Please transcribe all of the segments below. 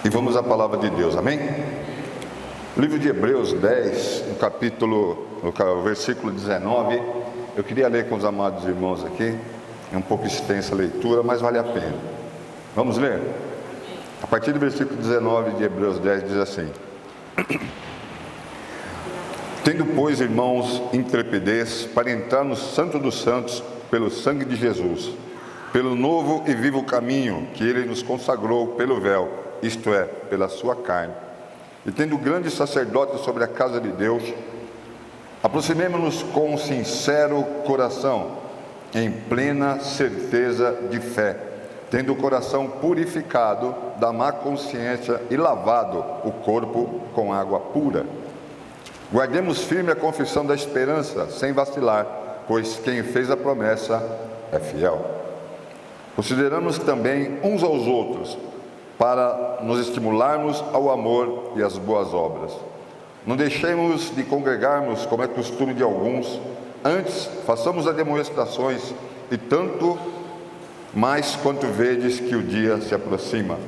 E vamos à palavra de Deus, amém? O livro de Hebreus 10, no versículo 19, eu queria ler com os amados irmãos aqui. É um pouco extensa a leitura, mas vale a pena. Vamos ler? A partir do versículo 19 de Hebreus 10 diz assim: Tendo, pois, irmãos, intrepidez para entrar no Santo dos Santos pelo sangue de Jesus, pelo novo e vivo caminho que Ele nos consagrou pelo véu, isto é, pela sua carne. E tendo grande sacerdote sobre a casa de Deus, aproximemo-nos com um sincero coração, em plena certeza de fé, tendo o coração purificado da má consciência e lavado o corpo com água pura. Guardemos firme a confissão da esperança, sem vacilar, pois quem fez a promessa é fiel. Consideramos também uns aos outros, para nos estimularmos ao amor e às boas obras. Não deixemos de congregarmos, como é costume de alguns, antes façamos as demonstrações, e tanto mais quanto vedes que o dia se aproxima.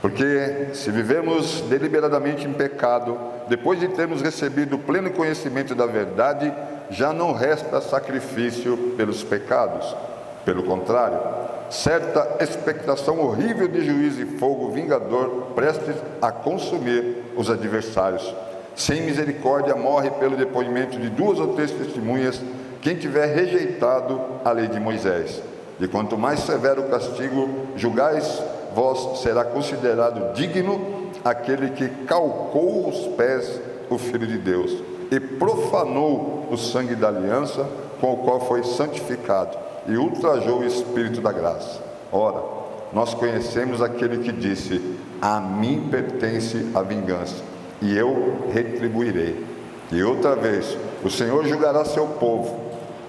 Porque se vivemos deliberadamente em pecado, depois de termos recebido o pleno conhecimento da verdade, já não resta sacrifício pelos pecados. Pelo contrário, certa expectação horrível de juízo e fogo vingador prestes a consumir os adversários. Sem misericórdia morre pelo depoimento de 2 ou 3 testemunhas quem tiver rejeitado a lei de Moisés. De quanto mais severo o castigo julgais vós, será considerado digno aquele que calcou os pés o Filho de Deus e profanou o sangue da aliança com o qual foi santificado e ultrajou o Espírito da graça. Ora, nós conhecemos aquele que disse: a mim pertence a vingança, e eu retribuirei. E outra vez, o Senhor julgará seu povo.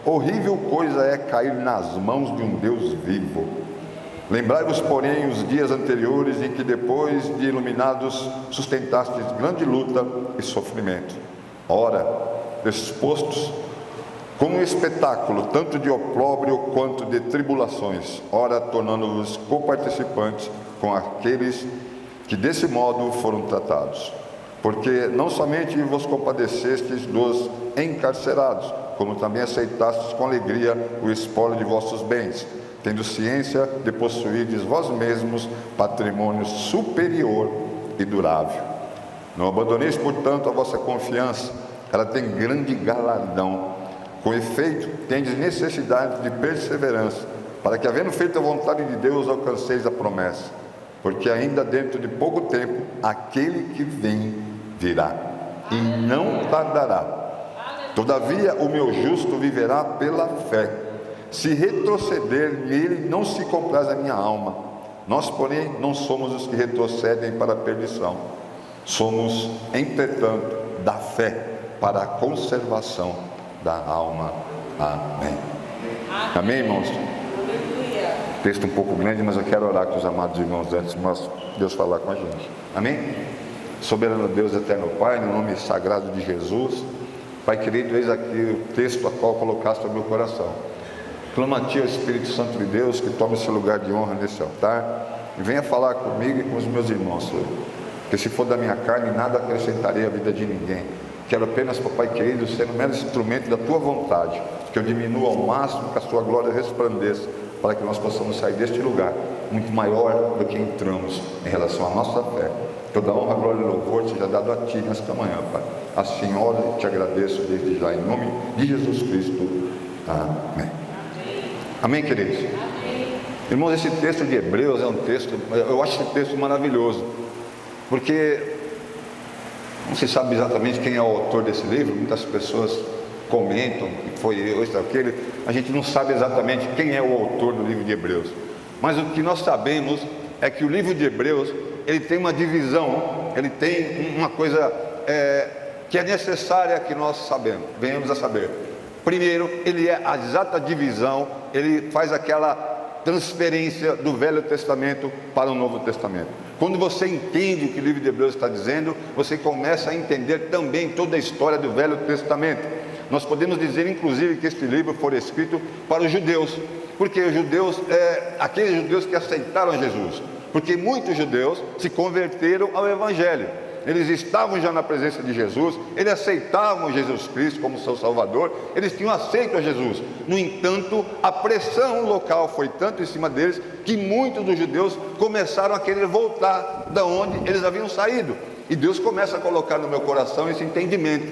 Horrível coisa é cair nas mãos de um Deus vivo. Lembrai-vos, porém, os dias anteriores em que, depois de iluminados, sustentastes grande luta e sofrimento. Ora, expostos como um espetáculo, tanto de opróbrio quanto de tribulações, ora tornando-vos coparticipantes com aqueles que desse modo foram tratados. Porque não somente vos compadecestes dos encarcerados, como também aceitastes com alegria o espólio de vossos bens, tendo ciência de possuirdes vós mesmos patrimônio superior e durável. Não abandoneis, portanto, a vossa confiança, ela tem grande galardão. Com efeito, tendes necessidade de perseverança, para que, havendo feito a vontade de Deus, alcanceis a promessa. Porque ainda dentro de pouco tempo, aquele que vem virá, e não tardará. Todavia, o meu justo viverá pela fé. Se retroceder, nele não se compraz a minha alma. Nós, porém, não somos os que retrocedem para a perdição. Somos, entretanto, da fé para a conservação da alma. Amém. Amém, irmãos? Texto um pouco grande, mas eu quero orar com os amados irmãos antes de Deus falar com a gente. Amém? Soberano Deus, eterno Pai, no nome sagrado de Jesus, Pai querido, eis aqui o texto a qual colocaste no meu coração. Clamo a Ti, Espírito Santo de Deus, que tome esse lugar de honra nesse altar e venha falar comigo e com os meus irmãos, Senhor. Que se for da minha carne, nada acrescentarei à vida de ninguém. Quero apenas, Papai querido, ser um mero instrumento da Tua vontade, que eu diminua ao máximo, que a Sua glória resplandeça, para que nós possamos sair deste lugar muito maior do que entramos em relação à nossa fé. Toda honra, glória e louvor seja dado a Ti nesta manhã, Pai. A Senhora, te agradeço desde já, em nome de Jesus Cristo. Amém. Amém, queridos? Amém. Irmãos, esse texto de Hebreus é um texto, eu acho esse texto maravilhoso, porque não se sabe exatamente quem é o autor desse livro. Muitas pessoas comentam que foi esse, aquele. A gente não sabe exatamente quem é o autor do livro de Hebreus, mas o que nós sabemos é que o livro de Hebreus, ele tem uma divisão, ele tem uma coisa que é necessária que nós venhamos a saber. Primeiro, ele é a exata divisão, ele faz aquela transferência do Velho Testamento para o Novo Testamento. Quando você entende o que o livro de Hebreus está dizendo, você começa a entender também toda a história do Velho Testamento. Nós podemos dizer, inclusive, que este livro foi escrito para os judeus, porque os judeus, aqueles judeus que aceitaram Jesus, porque muitos judeus se converteram ao Evangelho. Eles estavam já na presença de Jesus, eles aceitavam Jesus Cristo como seu Salvador, eles tinham aceito a Jesus. No entanto, a pressão local foi tanto em cima deles, que muitos dos judeus começaram a querer voltar da onde eles haviam saído. E Deus começa a colocar no meu coração esse entendimento: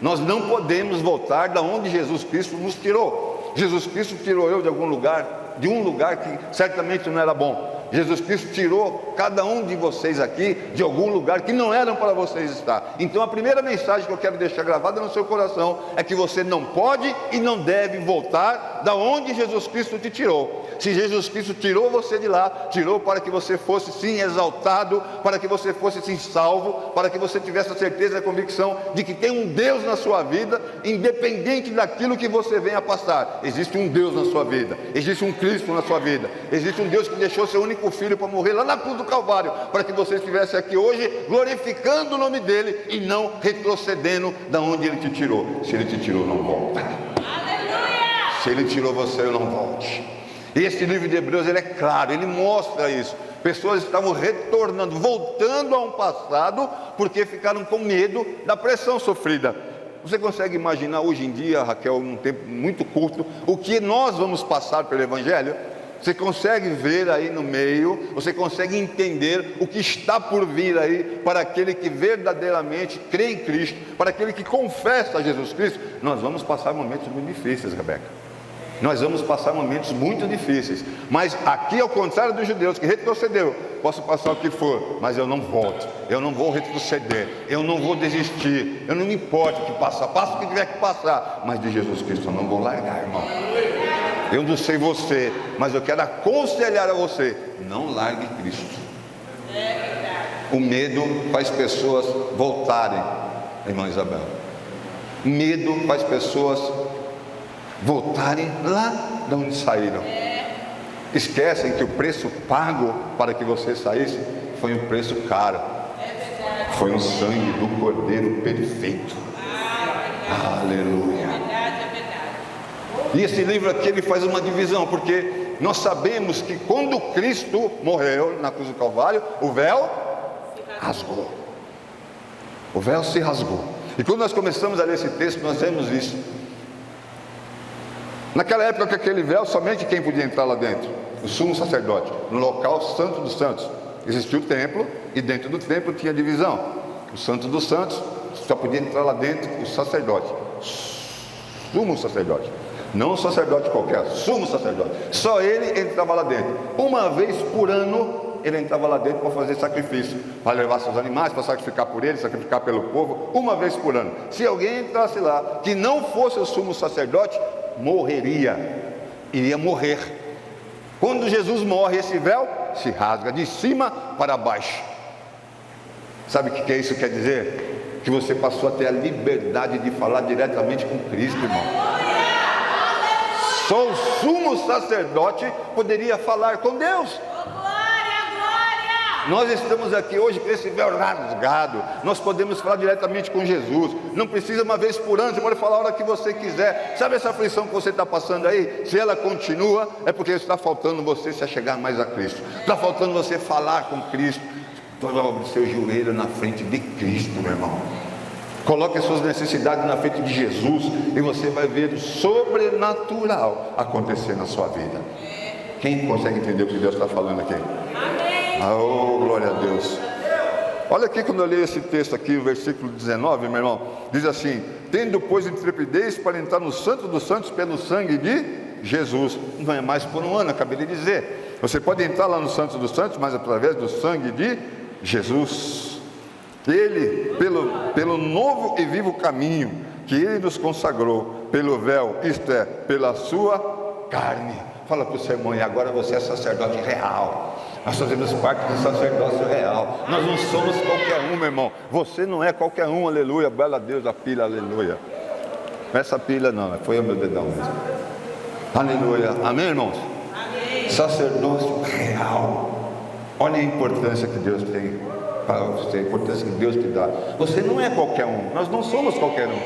nós não podemos voltar da onde Jesus Cristo nos tirou. Jesus Cristo tirou eu de algum lugar, de um lugar que certamente não era bom. Jesus Cristo tirou cada um de vocês aqui de algum lugar que não eram para vocês estar. Então a primeira mensagem que eu quero deixar gravada no seu coração é que você não pode e não deve voltar da onde Jesus Cristo te tirou. Se Jesus Cristo tirou você de lá, tirou para que você fosse sim exaltado, para que você fosse sim salvo, para que você tivesse a certeza e a convicção de que tem um Deus na sua vida, independente daquilo que você venha passar. Existe um Deus na sua vida, existe um Cristo na sua vida, existe um Deus que deixou seu único Filho para morrer lá na cruz do Calvário, para que você estivesse aqui hoje glorificando o nome dele e não retrocedendo da onde ele te tirou. Se ele te tirou, não volta. Aleluia! Se ele tirou você, não volte. E esse livro de Hebreus, ele é claro, ele mostra isso. Pessoas estavam retornando, voltando a um passado, porque ficaram com medo da pressão sofrida. Você consegue imaginar hoje em dia, Raquel, num tempo muito curto, o que nós vamos passar pelo Evangelho? Você consegue ver aí no meio, você consegue entender o que está por vir aí para aquele que verdadeiramente crê em Cristo, para aquele que confessa a Jesus Cristo. Nós vamos passar momentos muito difíceis, Rebeca. Nós vamos passar momentos muito difíceis, mas aqui, ao contrário dos judeus que retrocederam, posso passar o que for, mas eu não volto, eu não vou retroceder, eu não vou desistir, eu não me importo que passar, passa o que tiver que passar, mas de Jesus Cristo eu não vou largar, irmão. Eu não sei você, mas eu quero aconselhar a você: não largue Cristo. O medo faz pessoas voltarem, irmã Isabel. Medo faz pessoas voltarem lá de onde saíram. Esquecem que o preço pago para que você saísse foi um preço caro. Foi o sangue do Cordeiro perfeito. Aleluia. E esse livro aqui, ele faz uma divisão, porque nós sabemos que quando Cristo morreu na cruz do Calvário, o véu rasgou. O véu se rasgou. E quando nós começamos a ler esse texto, nós vemos isso. Naquela época, com aquele véu, somente quem podia entrar lá dentro? O sumo sacerdote, no local santo dos santos. Existia o templo, e dentro do templo tinha divisão. O santo dos santos, só podia entrar lá dentro o sacerdote, sumo sacerdote. Não um sacerdote qualquer, sumo sacerdote. Só ele entrava lá dentro. Uma vez por ano ele entrava lá dentro para fazer sacrifício, para levar seus animais, para sacrificar por ele, sacrificar pelo povo, uma vez por ano. Se alguém entrasse lá, que não fosse o sumo sacerdote, morreria, iria morrer. Quando Jesus morre, esse véu se rasga de cima para baixo. Sabe o que isso quer dizer? Que você passou a ter a liberdade de falar diretamente com Cristo, irmão. Só o sumo sacerdote poderia falar com Deus. Nós estamos aqui hoje com esse véu rasgado. Nós podemos falar diretamente com Jesus. Não precisa uma vez por ano, você pode falar a hora que você quiser. Sabe essa aflição que você está passando aí? Se ela continua, é porque está faltando você se achegar mais a Cristo. Está faltando você falar com Cristo. Dobre seu joelho na frente de Cristo, meu irmão. Coloque as suas necessidades na frente de Jesus e você vai ver o sobrenatural acontecer na sua vida. Quem consegue entender o que Deus está falando aqui? Oh, glória a Deus. Olha aqui, quando eu leio esse texto aqui, o versículo 19, meu irmão, diz assim: tendo pois intrepidez para entrar no Santo dos Santos pelo sangue de Jesus. Não é mais por um ano, acabei de dizer. Você pode entrar lá no Santo dos Santos, mas através do sangue de Jesus. Ele, pelo novo e vivo caminho que ele nos consagrou, pelo véu, isto é, pela sua carne. Fala para o seu irmão: e agora você é sacerdote real. Nós fazemos parte do sacerdócio real. Nós não somos qualquer um, meu irmão. Você não é qualquer um, aleluia. Bela Deus, a pilha, aleluia. Essa pilha não, foi o meu dedão mesmo. Aleluia. Amém, irmãos? Amém. Sacerdócio real. Olha a importância que Deus tem para você, a importância que Deus te dá. Você não é qualquer um. Nós não somos qualquer um.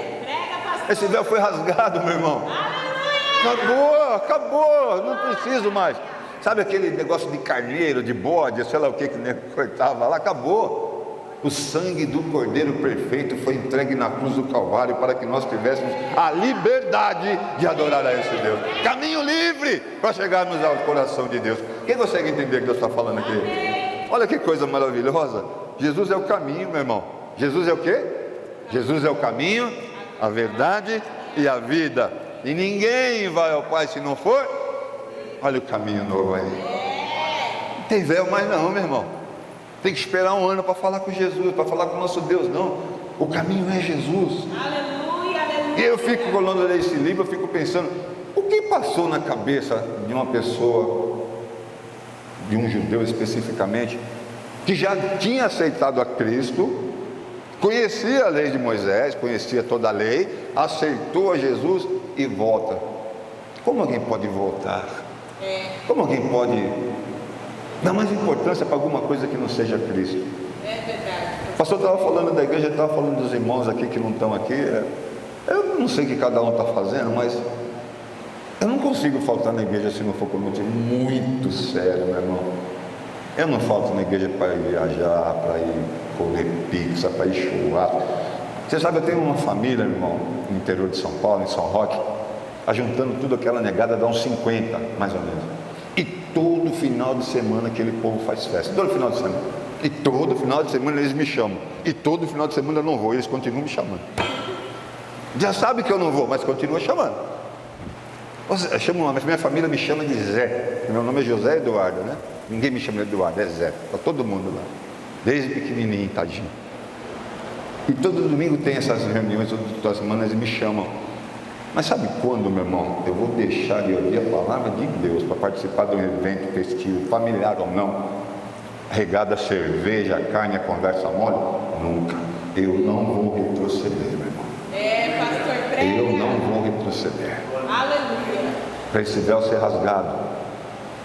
Esse véu foi rasgado, meu irmão. Acabou, não preciso mais. Sabe aquele negócio de carneiro, de bode, sei lá o que o nego cortava lá? Acabou. O sangue do Cordeiro perfeito foi entregue na cruz do Calvário para que nós tivéssemos a liberdade de adorar a esse Deus. Caminho livre para chegarmos ao coração de Deus. Quem consegue entender o que Deus está falando aqui? Olha que coisa maravilhosa. Jesus é o caminho, meu irmão. Jesus é o quê? Jesus é o caminho, a verdade e a vida. E ninguém vai ao Pai se não for. Olha o caminho novo aí. Não tem véu mais não, meu irmão. Tem que esperar um ano para falar com Jesus, para falar com o nosso Deus. Não, o caminho é Jesus. Aleluia, aleluia. E eu fico, quando eu leio esse livro, eu fico pensando, o que passou na cabeça de uma pessoa, de um judeu especificamente, que já tinha aceitado a Cristo, conhecia a lei de Moisés, conhecia toda a lei, aceitou a Jesus e volta. Como alguém pode voltar? Como alguém pode dar mais importância para alguma coisa que não seja Cristo? É verdade. O pastor estava falando da igreja, estava falando dos irmãos aqui que não estão aqui. Eu não sei o que cada um está fazendo, mas eu não consigo faltar na igreja se não for por um motivo muito sério, meu irmão. Eu não falto na igreja para ir viajar, para ir comer pizza, para ir churrasco. Você sabe, eu tenho uma família, meu irmão, no interior de São Paulo, em São Roque, ajuntando tudo aquela negada dá uns 50, mais ou menos. E todo final de semana aquele povo faz festa, todo final de semana. E todo final de semana eles me chamam. E todo final de semana eu não vou, eles continuam me chamando. Já sabe que eu não vou, mas continua chamando. Eu chamo, mas minha família me chama de Zé. Meu nome é José Eduardo, né? Ninguém me chama de Eduardo, é Zé. Está todo mundo lá, desde pequenininho, tadinho. E todo domingo tem essas reuniões, todas as semanas eles me chamam. Mas sabe quando, meu irmão, eu vou deixar de ouvir a palavra de Deus para participar de um evento festivo, familiar ou não, regada a cerveja, a carne, a conversa mole? Nunca. Eu não vou retroceder, meu irmão. Pastor, prega. Eu não vou retroceder. Aleluia. Para esse véu ser rasgado,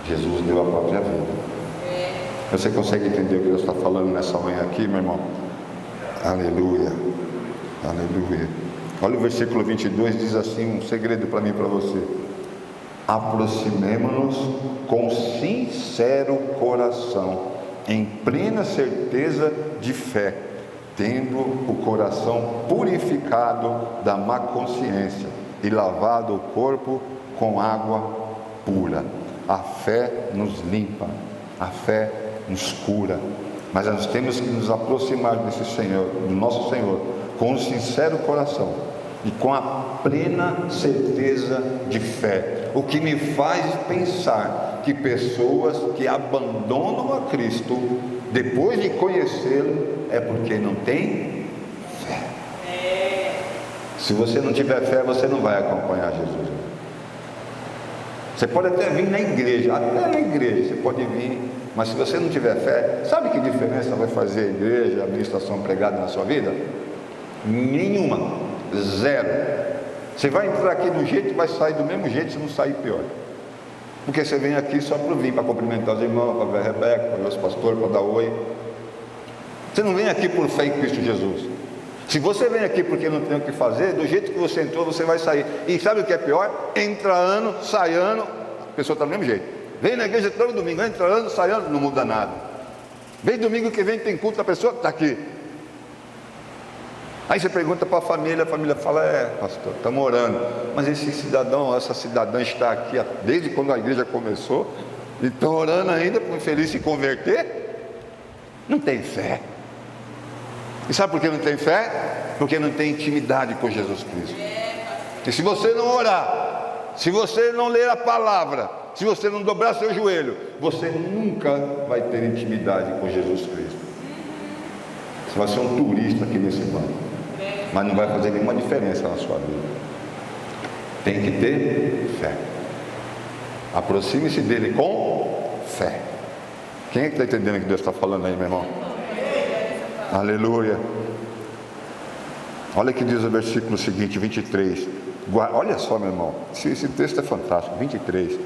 Jesus deu a própria vida. Você consegue entender o que Deus está falando nessa manhã aqui, meu irmão? Aleluia. Aleluia. Olha o versículo 22, diz assim, um segredo para mim e para você. Aproximemo-nos com sincero coração, em plena certeza de fé, tendo o coração purificado da má consciência e lavado o corpo com água pura. A fé nos limpa, a fé nos cura, mas nós temos que nos aproximar desse Senhor, do nosso Senhor, com um sincero coração e com a plena certeza de fé, o que me faz pensar que pessoas que abandonam a Cristo depois de conhecê-lo é porque não tem fé. Se você não tiver fé, você não vai acompanhar Jesus. Você pode até vir na igreja, você pode vir, mas se você não tiver fé, sabe que diferença vai fazer a igreja, a administração pregada na sua vida? Nenhuma, zero. Você vai entrar aqui do jeito e vai sair do mesmo jeito, se não sair pior. Porque você vem aqui só para vir, para cumprimentar os irmãos, para ver a Rebeca, para ver os pastores, para dar oi. Você não vem aqui por fé em Cristo Jesus. Se você vem aqui porque não tem o que fazer, do jeito que você entrou, você vai sair. E sabe o que é pior? Entra ano, sai ano, a pessoa está do mesmo jeito. Vem na igreja todo domingo, entra ano, sai ano, não muda nada. Vem domingo que vem, tem culto, a pessoa está aqui. Aí você pergunta para a família fala, pastor, estamos orando. Mas esse cidadão, essa cidadã está aqui desde quando a igreja começou, e estão orando ainda para o infeliz se converter? Não tem fé. E sabe por que não tem fé? Porque não tem intimidade com Jesus Cristo. E se você não orar, se você não ler a palavra, se você não dobrar seu joelho, você nunca vai ter intimidade com Jesus Cristo. Você vai ser um turista aqui nesse banco, mas não vai fazer nenhuma diferença na sua vida. Tem que ter fé. Aproxime-se dele com fé. Quem é que está entendendo o que Deus está falando aí, meu irmão? Aleluia. Olha o que diz o versículo seguinte, 23. Olha só, meu irmão, esse texto é fantástico. 23.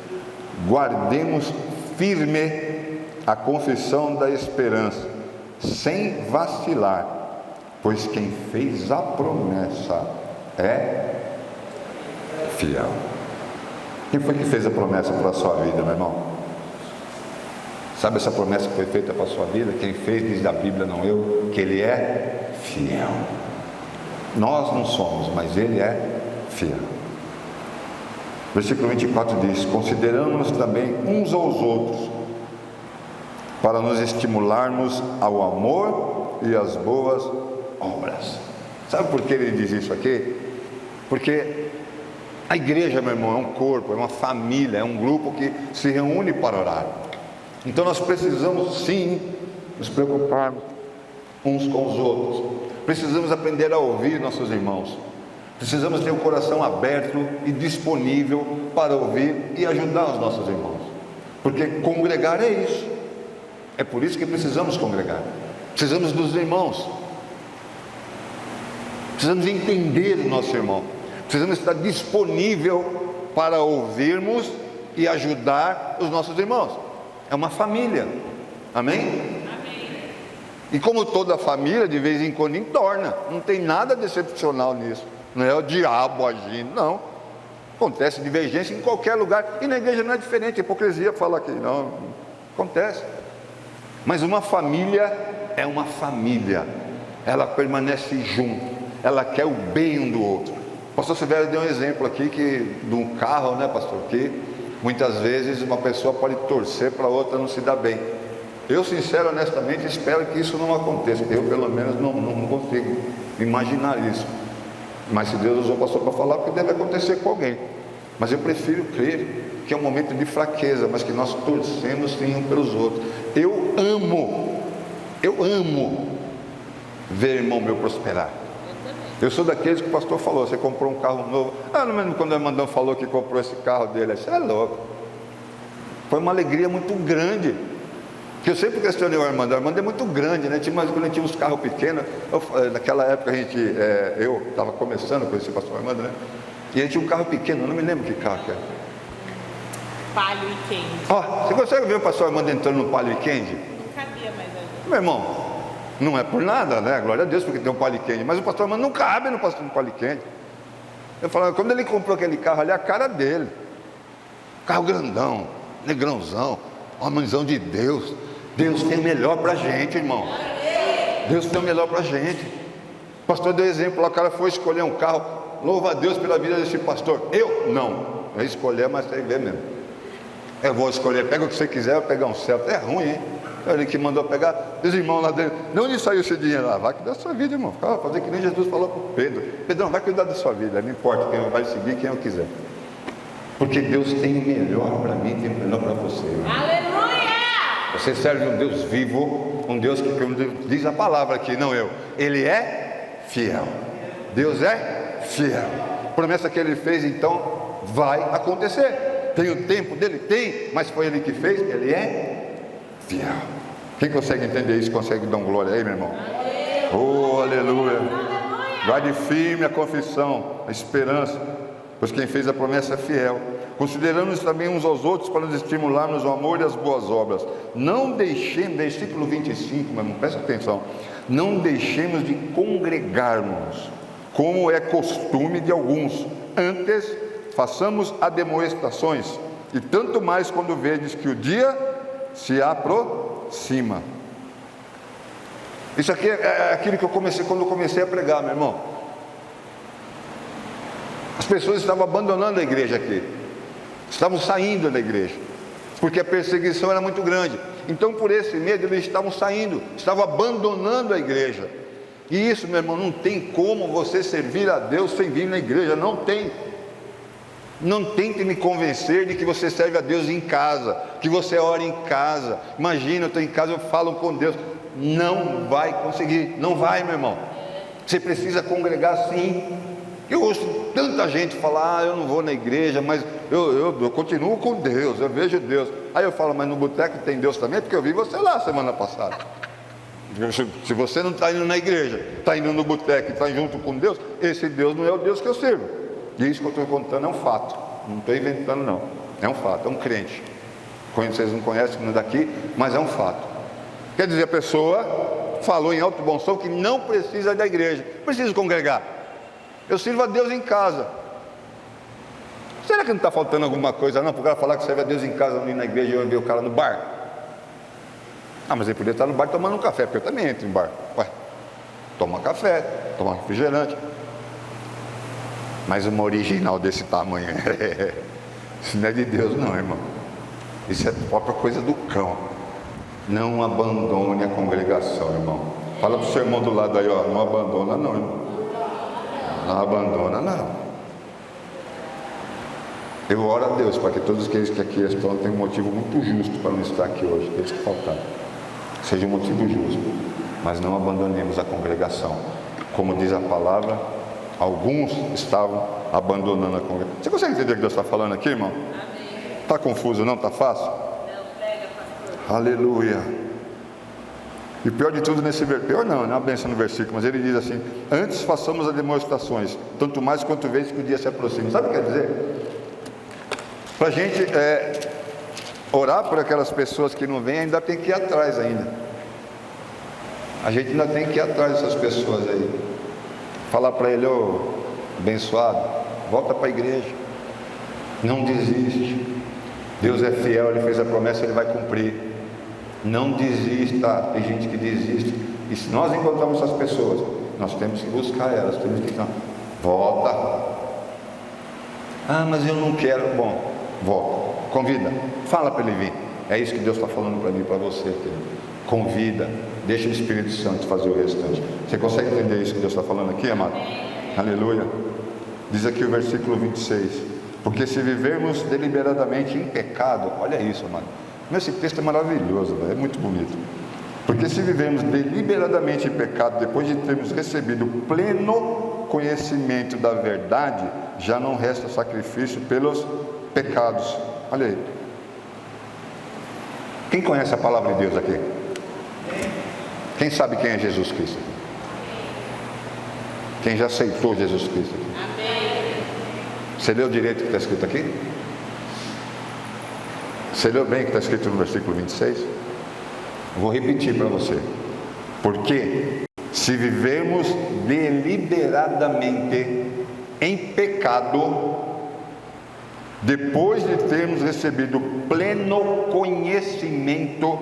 Guardemos firme a confissão da esperança, sem vacilar, pois quem fez a promessa é fiel. Quem foi que fez a promessa para a sua vida, meu irmão? Sabe essa promessa que foi feita para a sua vida? Quem fez, diz a Bíblia, não eu, que Ele é fiel. Nós não somos, mas Ele é fiel. Versículo 24 diz: consideramos também uns aos outros, para nos estimularmos ao amor e às boas obras. Sabe por que ele diz isso aqui? Porque a igreja, meu irmão, é um corpo, é uma família, é um grupo que se reúne para orar. Então nós precisamos sim nos preocuparmos uns com os outros. Precisamos aprender a ouvir nossos irmãos. Precisamos ter o coração aberto e disponível para ouvir e ajudar os nossos irmãos. Porque congregar é isso. É por isso que precisamos congregar. Precisamos dos irmãos. Precisamos entender o nosso irmão. Precisamos estar disponível para ouvirmos e ajudar os nossos irmãos. É uma família. Amém? E como toda família, de vez em quando entorna. Não tem nada decepcional nisso. Não é o diabo agindo, não. Acontece divergência em qualquer lugar. E na igreja não é diferente. A hipocrisia fala aqui, não. Acontece. Mas uma família é uma família. Ela permanece junto. Ela quer o bem um do outro. O pastor Severo deu um exemplo aqui de um carro, né, pastor? Que muitas vezes uma pessoa pode torcer para a outra não se dar bem. Eu, sincero, honestamente, espero que isso não aconteça. Eu, pelo menos, não consigo imaginar isso. Mas se Deus usou o pastor para falar, porque deve acontecer com alguém. Mas eu prefiro crer que é um momento de fraqueza, mas que nós torcemos sim uns pelos outros. Eu amo ver irmão meu prosperar. Eu sou daqueles que o pastor falou: você comprou um carro novo. Não lembro quando o Armandão falou que comprou esse carro dele. Isso é louco. Foi uma alegria muito grande. Que eu sempre questionei o Armando. O Armando é muito grande, né? Mas quando a gente tinha uns carros pequenos, naquela época eu estava começando a conhecer o pastor Armando, né? E a gente tinha um carro pequeno, eu não me lembro que carro que era. Palio e Candy. Você consegue ver o pastor Armando entrando no Palio e Candy? Não cabia mais ali. Meu irmão, não é por nada, né? Glória a Deus porque tem um Palio e Candy. Mas o pastor Armando não cabe no Palio e Candy. Eu falava, quando ele comprou aquele carro ali, a cara dele. Carro grandão, negrãozão, homenzão de Deus. Deus tem o melhor para a gente, irmão. Deus tem o melhor para a gente. O pastor deu exemplo lá, o cara foi escolher um carro. Louva a Deus pela vida desse pastor. Eu? Não. É escolher, mas tem que ver mesmo. Eu vou escolher, pega o que você quiser, eu vou pegar um Celta. É ruim, hein? Ele que mandou pegar, os irmãos lá dentro. De onde saiu esse dinheiro lá? Vai cuidar da sua vida, irmão. Fazer que nem Jesus falou para o Pedro. Pedrão, vai cuidar da sua vida. Não importa quem vai seguir, quem eu quiser. Porque Deus tem o melhor para mim, tem o melhor para você. Aleluia! Você serve um Deus vivo, um Deus que diz a palavra aqui, não eu. Ele é fiel. Deus é fiel. A promessa que Ele fez, então, vai acontecer. Tem o tempo dele? Tem, mas foi Ele que fez. Ele é fiel. Quem consegue entender isso, consegue dar glória aí, meu irmão? Oh, aleluia. Guarde firme a confissão, a esperança, pois quem fez a promessa é fiel. Considerando-nos também uns aos outros para nos estimularmos ao amor e às boas obras. Não deixemos, versículo 25, meu irmão, presta atenção. Não deixemos de congregarmos, como é costume de alguns. Antes, façamos ademoestações, e tanto mais quando vedes que o dia se aproxima. Isso aqui é aquilo que eu comecei, quando eu comecei a pregar, meu irmão. As pessoas estavam abandonando a igreja aqui. Estavam saindo da igreja, porque a perseguição era muito grande. Então, por esse medo, eles estavam saindo, estavam abandonando a igreja. E isso, meu irmão, não tem como você servir a Deus sem vir na igreja. Não tem. Não tente me convencer de que você serve a Deus em casa, que você ora em casa. Imagina, eu estou em casa, eu falo com Deus. Não vai conseguir, não vai, meu irmão. Você precisa congregar sim. Eu ouço tanta gente falar, eu não vou na igreja, mas eu continuo com Deus, eu vejo Deus. Aí eu falo, mas no boteco tem Deus também? Porque eu vi você lá semana passada. Se você não está indo na igreja, está indo no boteco e está junto com Deus, esse Deus não é o Deus que eu sirvo. E isso que eu estou contando é um fato, não estou inventando não, é um fato, é um crente. Vocês não conhecem, não é daqui, mas é um fato. Quer dizer, a pessoa falou em alto bom som que não precisa da igreja, precisa congregar. Eu sirvo a Deus em casa. Será que não está faltando alguma coisa não? Para o cara falar que serve a Deus em casa, não ir na igreja e eu ver o cara no bar? Ah, mas ele podia estar no bar tomando um café, porque eu também entro em bar. Ué, toma café, toma refrigerante. Mas uma original desse tamanho, isso não é de Deus não, irmão. Isso é a própria coisa do cão. Não abandone a congregação, irmão. Fala para o seu irmão do lado aí, ó, não abandona não, irmão. Não abandona não. Eu oro a Deus para que todos aqueles que aqui estão tenham um motivo muito justo para não estar aqui hoje, aqueles que faltaram. Seja um motivo justo, mas não abandonemos a congregação. Como diz a palavra, alguns estavam abandonando a congregação. Você consegue entender o que Deus está falando aqui, irmão? Está confuso, não? Está fácil? Não, pega, pastor. Aleluia. E o pior de tudo nesse versículo, pior não é uma bênção no versículo, mas ele diz assim: antes façamos as demonstrações, tanto mais quanto vezes que o dia se aproxima. Sabe o que quer dizer? Para a gente orar por aquelas pessoas que não vêm, ainda tem que ir atrás ainda. A gente ainda tem que ir atrás dessas pessoas aí. Falar para ele: ô abençoado, volta para a igreja. Não desiste. Deus é fiel, Ele fez a promessa, Ele vai cumprir. Não desista. Tem gente que desiste. E se nós encontramos essas pessoas, nós temos que buscar elas, temos que volta. Ah, mas eu não quero. Bom, volta, convida, fala para ele vir. É isso que Deus está falando para mim e para você, querido. Convida, deixa o Espírito Santo fazer o restante. Você consegue entender isso que Deus está falando aqui, amado? Aleluia. Diz aqui o versículo 26: porque se vivermos deliberadamente em pecado, olha isso, amado. Esse texto é maravilhoso, é muito bonito. Porque se vivermos deliberadamente em pecado, depois de termos recebido pleno conhecimento da verdade, já não resta sacrifício pelos pecados. Olha aí. Quem conhece a palavra de Deus aqui? Quem sabe quem é Jesus Cristo? Quem já aceitou Jesus Cristo aqui? Você leu direito o que está escrito aqui? Você leu bem o que está escrito no versículo 26? Vou repetir para você. Porque se vivermos deliberadamente em pecado, depois de termos recebido pleno conhecimento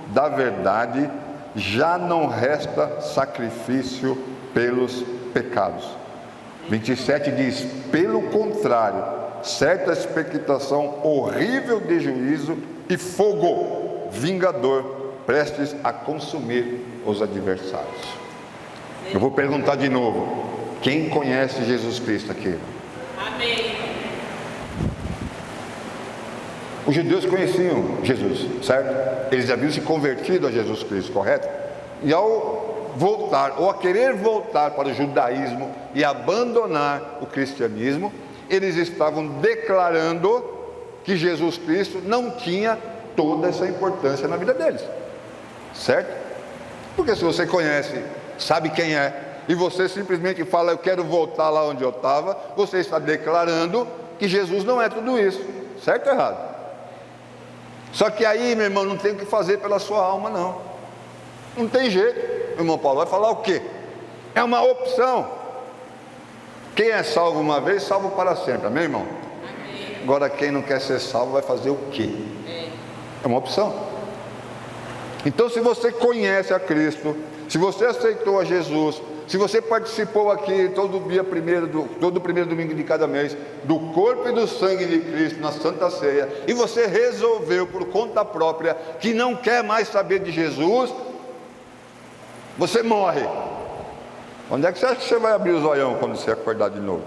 da verdade, já não resta sacrifício pelos pecados. 27 diz: pelo contrário, certa expectação horrível de juízo e fogo vingador, prestes a consumir os adversários. Eu vou perguntar de novo: quem conhece Jesus Cristo aqui? Amém. Os judeus conheciam Jesus, certo? Eles haviam se convertido a Jesus Cristo, correto? E ao voltar, ou a querer voltar para o judaísmo e abandonar o cristianismo, eles estavam declarando que Jesus Cristo não tinha toda essa importância na vida deles, certo? Porque se você conhece, sabe quem é, e você simplesmente fala: eu quero voltar lá onde eu estava, você está declarando que Jesus não é tudo isso, certo ou errado? Só que aí, meu irmão, não tem o que fazer pela sua alma, não tem jeito. O irmão Paulo vai falar o quê? É uma opção. Quem é salvo uma vez, salvo para sempre, amém, irmão? Amém. Agora quem não quer ser salvo vai fazer o quê? É uma opção. Então, se você conhece a Cristo, se você aceitou a Jesus, se você participou aqui todo primeiro domingo de cada mês do corpo e do sangue de Cristo na Santa Ceia, e você resolveu por conta própria que não quer mais saber de Jesus, você morre. Onde é que você acha que você vai abrir o zoião quando você acordar de novo?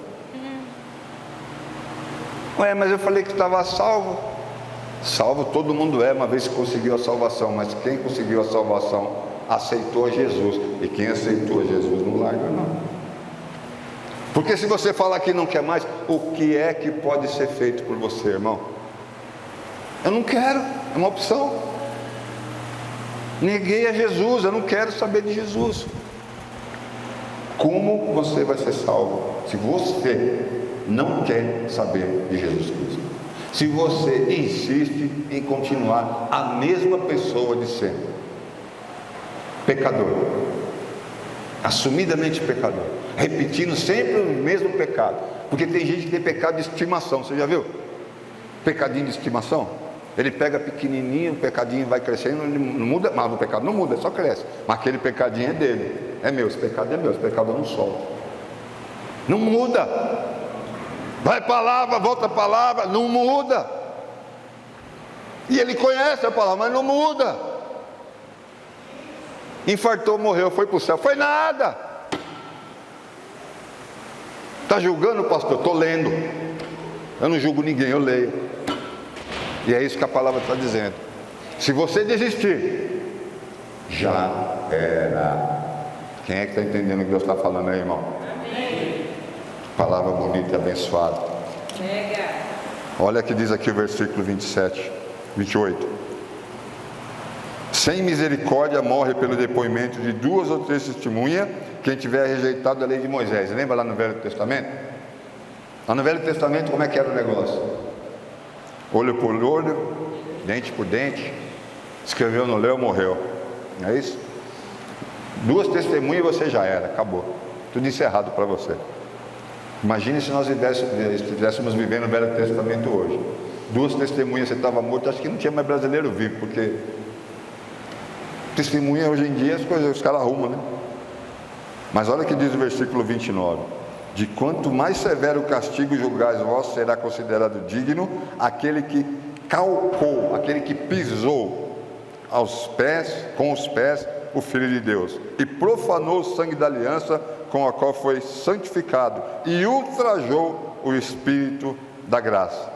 Ué, mas eu falei que estava salvo. Salvo todo mundo é, uma vez que conseguiu a salvação. Mas quem conseguiu a salvação aceitou a Jesus. E quem aceitou a Jesus não larga não. Porque se você falar que não quer mais, o que é que pode ser feito por você, irmão? Eu não quero, é uma opção. Neguei a Jesus, eu não quero saber de Jesus. Como você vai ser salvo se você não quer saber de Jesus Cristo? Se você insiste em continuar a mesma pessoa de sempre, pecador, assumidamente pecador, repetindo sempre o mesmo pecado. Porque tem gente que tem pecado de estimação, você já viu? Pecadinho de estimação. Ele pega pequenininho, o pecadinho vai crescendo, ele não muda, mas o pecado não muda, só cresce. Mas aquele pecadinho é dele, é meu, esse pecado é meu, esse pecado eu não solto. Não muda. Vai para a palavra, volta para a palavra, não muda. E ele conhece a palavra, mas não muda. Infartou, morreu, foi para o céu, foi nada. Está julgando, pastor? Estou lendo. Eu não julgo ninguém, eu leio. E é isso que a palavra está dizendo. Se você desistir, já era. Quem é que está entendendo o que Deus está falando aí, irmão? Amém. Palavra bonita e abençoada. Olha que diz aqui o versículo 28. Sem misericórdia morre pelo depoimento de 2 ou 3 testemunhas quem tiver rejeitado a lei de Moisés. Lembra lá no Velho Testamento? Lá no Velho Testamento como é que era o negócio? Olho por olho, dente por dente, escreveu, não leu, morreu. Não é isso? 2 testemunhas e você já era, acabou. Tudo encerrado para você. Imagine se nós estivéssemos vivendo o Velho Testamento hoje. 2 testemunhas, você estava morto, acho que não tinha mais brasileiro vivo, porque testemunha hoje em dia as coisas, os caras arrumam, né? Mas olha o que diz o versículo 29. De quanto mais severo o castigo julgais vós, será considerado digno aquele que calcou, aquele que pisou com os pés o Filho de Deus e profanou o sangue da aliança com a qual foi santificado e ultrajou o Espírito da graça.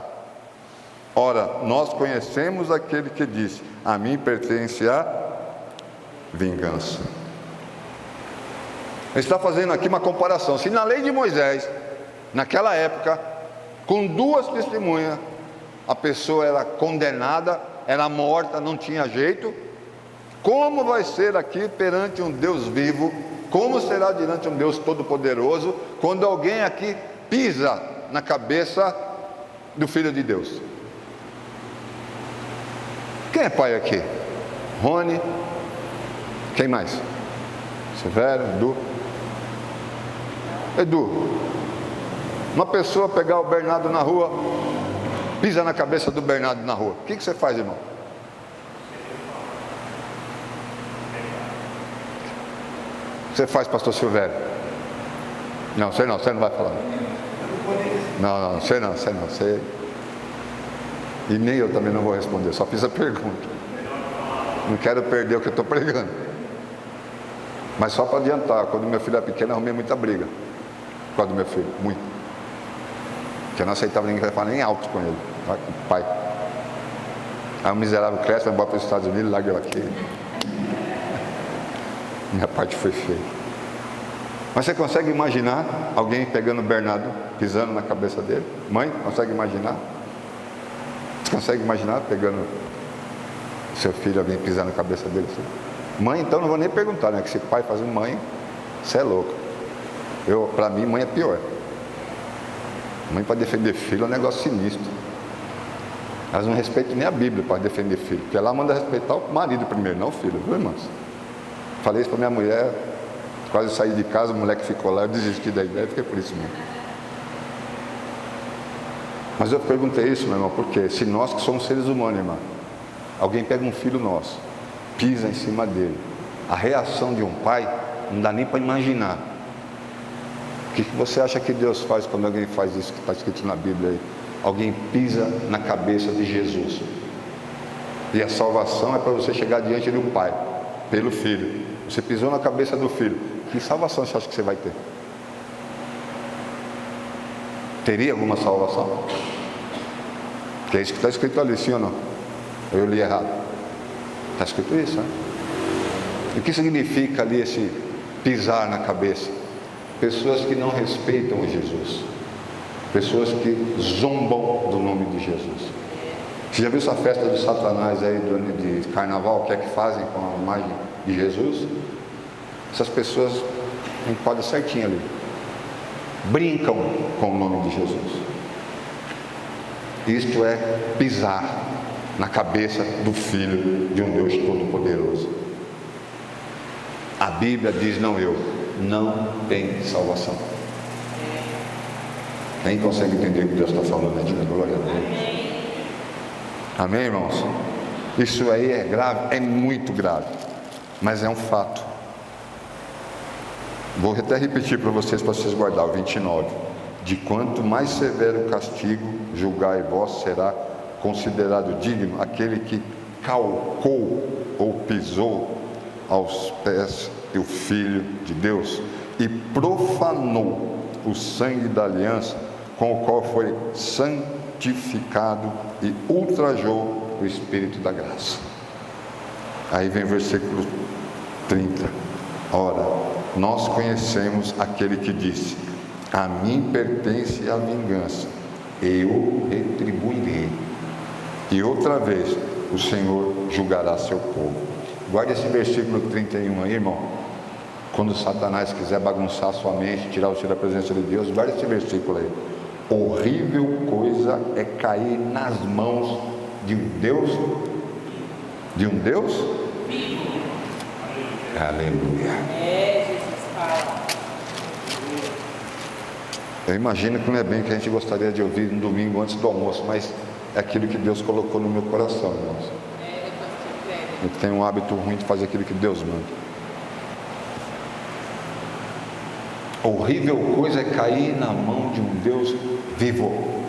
Ora, nós conhecemos aquele que disse: a mim pertence a vingança. Ele está fazendo aqui uma comparação. Se na lei de Moisés, naquela época, com 2 testemunhas, a pessoa era condenada, era morta, não tinha jeito, como vai ser aqui perante um Deus vivo? Como será diante um Deus todo-poderoso quando alguém aqui pisa na cabeça do Filho de Deus? Quem é pai aqui? Rony. Quem mais? Severo, Edu, uma pessoa pegar o Bernardo na rua, pisa na cabeça do Bernardo na rua, o que você faz, irmão? Você faz, pastor Silvério? Não, você não vai falar. Não, você. E nem eu também não vou responder, só fiz a pergunta. Não quero perder o que eu estou pregando. Mas só para adiantar, quando meu filho era pequeno, eu arrumei muita briga. Por causa do meu filho, muito. Porque eu não aceitava ninguém falar nem alto com ele, com o pai. Aí o miserável cresce, vai embora para os Estados Unidos, larga eu aqui. Minha parte foi feia. Mas você consegue imaginar alguém pegando o Bernardo, pisando na cabeça dele? Mãe, consegue imaginar? Você consegue imaginar pegando seu filho, alguém pisando na cabeça dele? Assim? Mãe, então não vou nem perguntar, né? Que se pai faz mãe, você é louco. Para mim, mãe é pior. Mãe para defender filho é um negócio sinistro. Elas não respeitam nem a Bíblia para defender filho, porque ela manda respeitar o marido primeiro, não o filho, viu, irmãos? Falei isso para minha mulher, quase saí de casa, o moleque ficou lá, eu desisti da ideia, fiquei por isso mesmo. Mas eu perguntei isso, meu irmão, porque se nós que somos seres humanos, irmão, alguém pega um filho nosso, pisa em cima dele, a reação de um pai não dá nem para imaginar. O que você acha que Deus faz quando alguém faz isso que está escrito na Bíblia aí? Alguém pisa na cabeça de Jesus. E a salvação é para você chegar diante do Pai, pelo Filho. Você pisou na cabeça do Filho. Que salvação você acha que você vai ter? Teria alguma salvação? Que é isso que está escrito ali, sim ou não? Eu li errado. Está escrito isso, né? E o que significa ali esse pisar na cabeça? Pessoas que não respeitam Jesus, pessoas que zombam do nome de Jesus. Você já viu essa festa do Satanás aí de carnaval, o que é que fazem com a imagem de Jesus? Essas pessoas enquadram certinho ali, brincam com o nome de Jesus. Isto é pisar na cabeça do Filho de um Deus Todo-Poderoso. A Bíblia diz, não tem salvação. Quem consegue entender o que Deus está falando? Diga glória a Deus. Amém, irmãos? Isso aí é grave, é muito grave, mas é um fato. Vou até repetir para vocês guardar o 29. De quanto mais severo o castigo, julgai vós, será considerado digno aquele que calcou ou pisou aos pés do Filho de Deus e profanou o sangue da aliança com o qual foi santificado e ultrajou o Espírito da graça. Aí vem o versículo 30. Ora, nós conhecemos aquele que disse: a mim pertence a vingança, eu retribuirei. E outra vez o Senhor julgará seu povo. Guarde esse versículo 31 aí, irmão. Quando Satanás quiser bagunçar sua mente, tirar você da presença de Deus, guarde esse versículo aí. Horrível coisa é cair nas mãos de um Deus. De um Deus? Aleluia. Jesus fala. Eu imagino que não é bem o que a gente gostaria de ouvir no domingo antes do almoço, mas é aquilo que Deus colocou no meu coração, irmãos. Eu tenho um hábito ruim de fazer aquilo que Deus manda. Horrível coisa é cair na mão de um Deus vivo.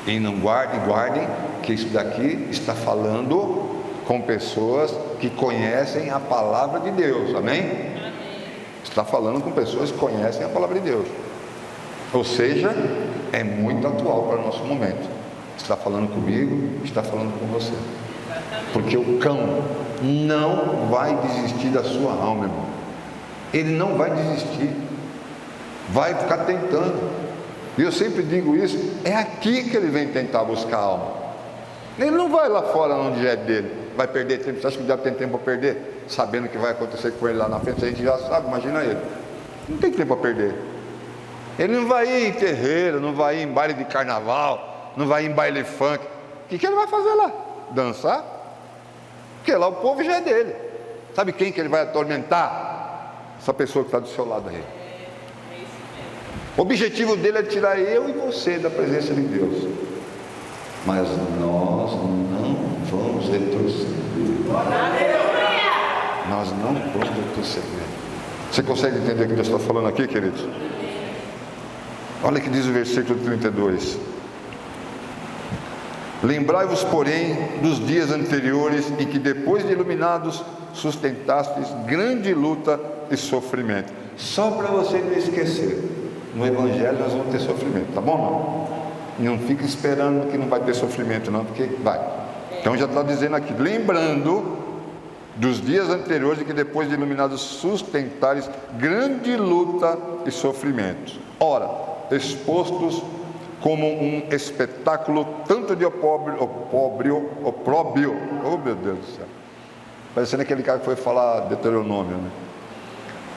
E não guardem que isso daqui está falando com pessoas que conhecem a palavra de Deus, amém? Está falando com pessoas que conhecem a palavra de Deus. Ou seja, é muito atual para o nosso momento. Está falando comigo, está falando com você. Porque o cão não vai desistir da sua alma, irmão. Ele não vai desistir. Vai ficar tentando. E eu sempre digo isso, é aqui que ele vem tentar buscar a alma. Ele não vai lá fora onde é dele. Vai perder tempo. Você acha que o diabo tem tempo para perder? Sabendo o que vai acontecer com ele lá na frente, a gente já sabe, imagina ele. Não tem tempo para perder. Ele não vai ir em terreiro, não vai ir em baile de carnaval, não vai ir em baile funk. O que ele vai fazer lá? Dançar? Porque lá o povo já é dele. Sabe quem que ele vai atormentar? Essa pessoa que está do seu lado aí. O objetivo dele é tirar eu e você da presença de Deus. Mas nós não vamos retroceder. Nós não vamos retroceder. Você consegue entender o que Deus está falando aqui, queridos? Olha o que diz o versículo 32. Lembrai-vos, porém, dos dias anteriores em que, depois de iluminados, sustentastes grande luta e sofrimento. Só para você não esquecer, no Evangelho nós vamos ter sofrimento, tá bom? Não fique esperando que não vai ter sofrimento não, porque vai. Então já está dizendo aqui, lembrando dos dias anteriores em que, depois de iluminados, sustentares grande luta e sofrimento. Ora, expostos como um espetáculo tanto de opróbrio, oh meu Deus do céu, parecendo aquele cara que foi falar Deuteronômio, né?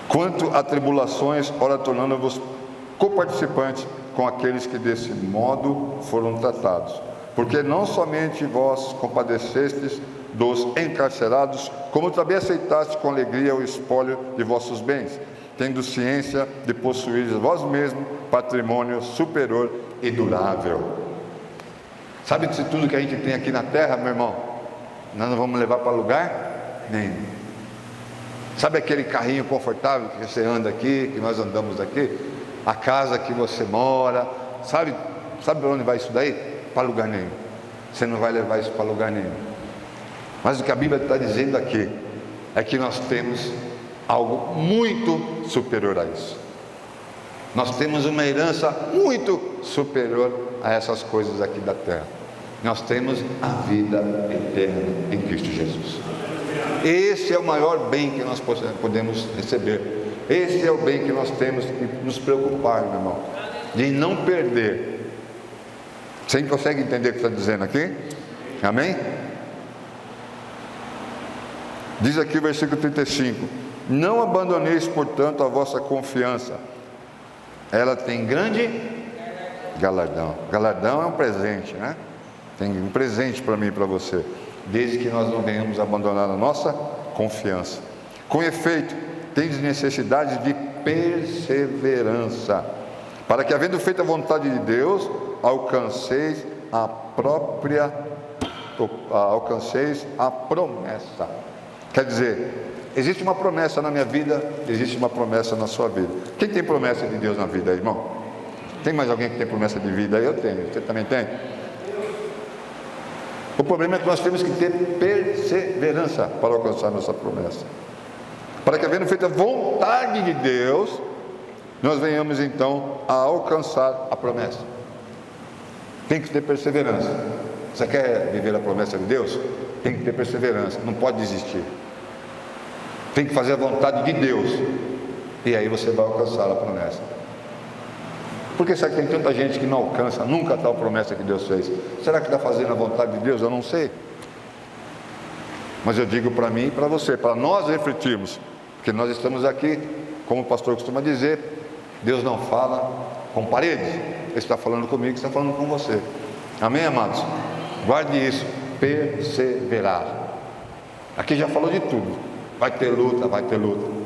Quanto a tribulações, ora tornando-vos coparticipantes com aqueles que desse modo foram tratados, porque não somente vós compadecestes dos encarcerados, como também aceitastes com alegria o espólio de vossos bens, tendo ciência de possuir vós mesmos patrimônio superior e durável. Sabe de tudo que a gente tem aqui na terra, meu irmão? Nós não vamos levar para lugar nenhum. Sabe aquele carrinho confortável que você anda aqui, que nós andamos aqui? A casa que você mora, sabe para onde vai isso daí? Para lugar nenhum. Você não vai levar isso para lugar nenhum. Mas o que a Bíblia está dizendo aqui é que nós temos algo muito superior a isso. Nós temos uma herança muito superior a essas coisas aqui da terra. Nós temos a vida eterna em Cristo Jesus. Esse é o maior bem que nós podemos receber. Esse é o bem que nós temos que nos preocupar, meu irmão, de não perder. Você consegue entender o que está dizendo aqui? Amém? Diz aqui o versículo 35: não abandoneis, portanto, a vossa confiança. Ela tem grande galardão. Galardão é um presente, né? Tem um presente para mim e para você, desde que nós não venhamos abandonar a nossa confiança. Com efeito, tendes necessidade de perseverança, para que, havendo feito a vontade de Deus, alcanceis a própria alcanceis a promessa. Quer dizer, existe uma promessa na minha vida, existe uma promessa na sua vida. Quem tem promessa de Deus na vida, irmão? Tem mais alguém que tem promessa de vida? Eu tenho. Você também tem? O problema é que nós temos que ter perseverança para alcançar nossa promessa. Para que, havendo feito a vontade de Deus, nós venhamos então a alcançar a promessa. Tem que ter perseverança. Você quer viver a promessa de Deus? Tem que ter perseverança, não pode desistir. Tem que fazer a vontade de Deus, e aí você vai alcançar a promessa. Por que será que tem tanta gente que não alcança nunca a tal promessa que Deus fez? Será que está fazendo a vontade de Deus? Eu não sei. Mas eu digo para mim e para você, para nós refletirmos, porque nós estamos aqui, como o pastor costuma dizer, Deus não fala com paredes, Ele está falando comigo, está falando com você. Amém, amados? Guarde isso, perseverar. Aqui já falou de tudo. Vai ter luta, vai ter luta.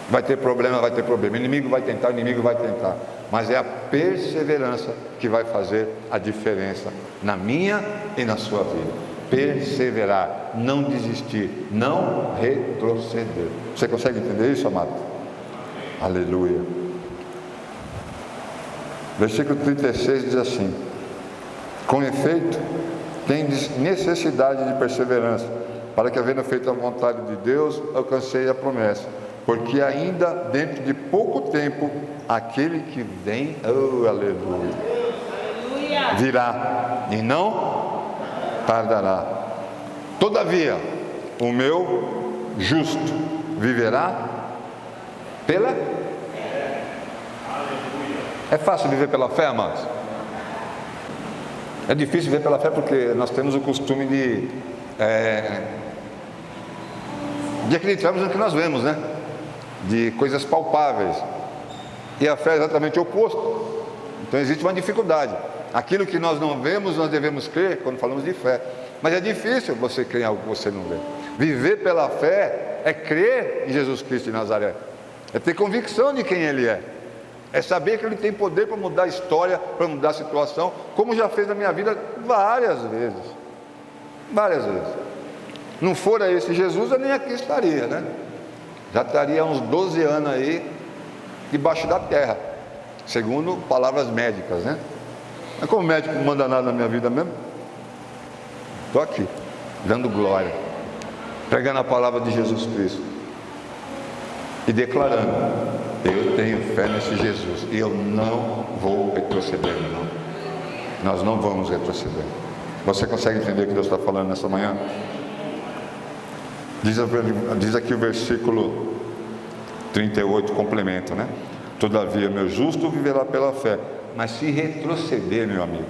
Vai ter problema, vai ter problema. O inimigo vai tentar, mas é a perseverança que vai fazer a diferença na minha e na sua vida. Perseverar, não desistir, não retroceder. Você consegue entender isso, amado? Aleluia. Versículo 36 diz assim: com efeito, tendes necessidade de perseverança, para que, havendo feito a vontade de Deus, alcancei a promessa. Porque ainda dentro de pouco tempo, aquele que vem, oh, aleluia, virá e não tardará. Todavia, o meu justo viverá pela fé. É fácil viver pela fé, amados? É difícil viver pela fé porque nós temos o costume de acreditarmos no que nós vemos, né? De coisas palpáveis. E a fé é exatamente o oposto. Então existe uma dificuldade. Aquilo que nós não vemos, nós devemos crer quando falamos de fé. Mas é difícil você crer em algo que você não vê. Viver pela fé é crer em Jesus Cristo de Nazaré. É ter convicção de quem Ele é. É saber que Ele tem poder para mudar a história, para mudar a situação, como já fez na minha vida várias vezes. Várias vezes. Não fora esse Jesus, eu nem aqui estaria, né? Já estaria há uns 12 anos aí, debaixo da terra, segundo palavras médicas, né? Mas como médico não manda nada na minha vida mesmo, estou aqui, dando glória, pregando a palavra de Jesus Cristo e declarando: eu tenho fé nesse Jesus e eu não vou retroceder, não. Nós não vamos retroceder. Você consegue entender o que Deus está falando nessa manhã? Diz aqui o versículo 38, complemento, né? Todavia, meu justo viverá pela fé, mas se retroceder, meu amigo,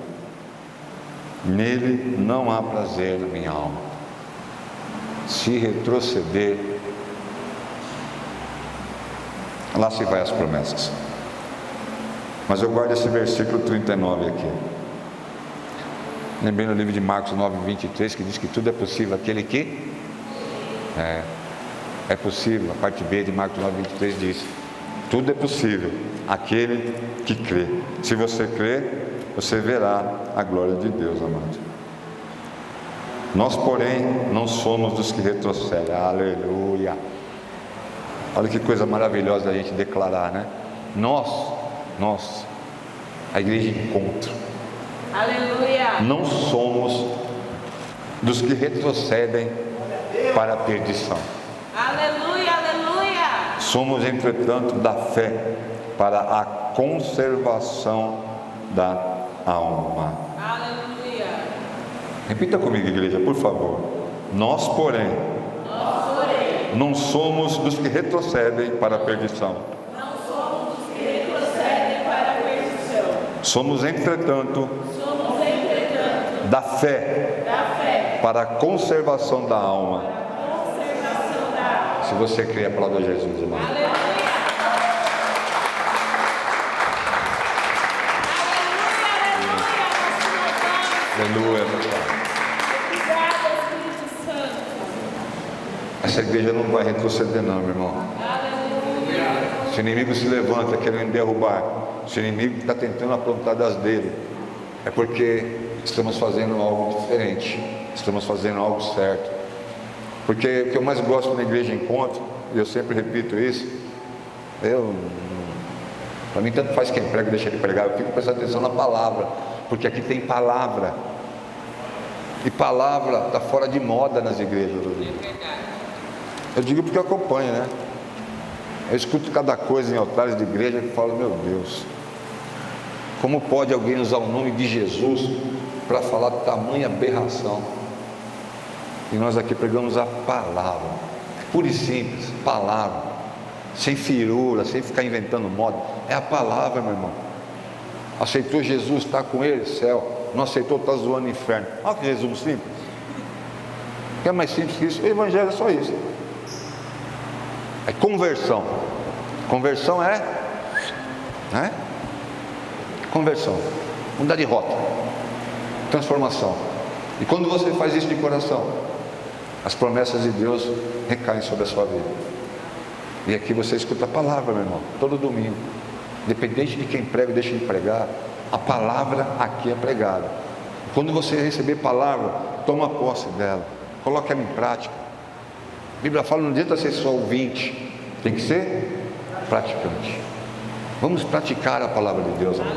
nele não há prazer na minha alma. Se retroceder, lá se vai as promessas. Mas eu guardo esse versículo 39 aqui. Lembrei no livro de Marcos 9, 23, que diz que tudo é possível aquele que é possível. A parte B de Marcos 9, 23 diz: tudo é possível aquele que crê. Se você crê, você verá a glória de Deus, amado. Nós, porém, não somos dos que retrocedem. Aleluia. Olha que coisa maravilhosa a gente declarar, né? Nós, a igreja de encontro, Aleluia, não somos dos que retrocedem para a perdição. aleluia, aleluia. Somos, entretanto, da fé para a conservação da alma. Aleluia. Repita comigo, igreja, por favor. Nós, porém, não somos dos que retrocedem para a perdição. Não somos os que retrocedem para a perdição. Somos, entretanto, da fé para a conservação da alma. Se você crê, aplauda Jesus, irmão. Aleluia. Obrigada, Espírito Santo. Essa igreja não vai retroceder, não, meu irmão. Aleluia. Se o inimigo se levanta querendo derrubar, se o inimigo está tentando aprontar das dele, é porque estamos fazendo algo diferente, estamos fazendo algo certo. Porque o que eu mais gosto na igreja Encontro, e eu sempre repito isso, para mim tanto faz quem prega e deixa de pregar, eu fico prestando atenção na palavra, porque aqui tem palavra, e palavra está fora de moda nas igrejas. Eu digo porque eu acompanho, né? Eu escuto cada coisa em altares de igreja e falo, meu Deus, como pode alguém usar o nome de Jesus para falar de tamanha aberração? E nós aqui pregamos a palavra, pura e simples, palavra, sem firula, sem ficar inventando moda, é a palavra, meu irmão. Aceitou Jesus, está com ele, céu. Não aceitou, está zoando o inferno. Olha que Jesus simples. O que é mais simples que isso? O evangelho é só isso. É conversão. Conversão é conversão, mudar de rota, transformação. E quando você faz isso de coração, as promessas de Deus recaem sobre a sua vida. E aqui você escuta a palavra, meu irmão, todo domingo. Independente de quem prega ou deixa de pregar, a palavra aqui é pregada. Quando você receber palavra, toma posse dela, coloque ela em prática. A Bíblia fala, não adianta ser só ouvinte, tem que ser praticante. Vamos praticar a palavra de Deus, amor.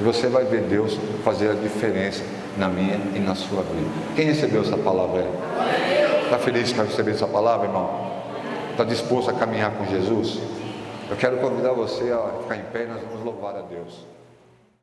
E você vai ver Deus fazer a diferença na minha e na sua vida. Quem recebeu essa palavra aí? Está feliz com receber essa palavra, irmão? Está disposto a caminhar com Jesus? Eu quero convidar você a ficar em pé e nós vamos louvar a Deus.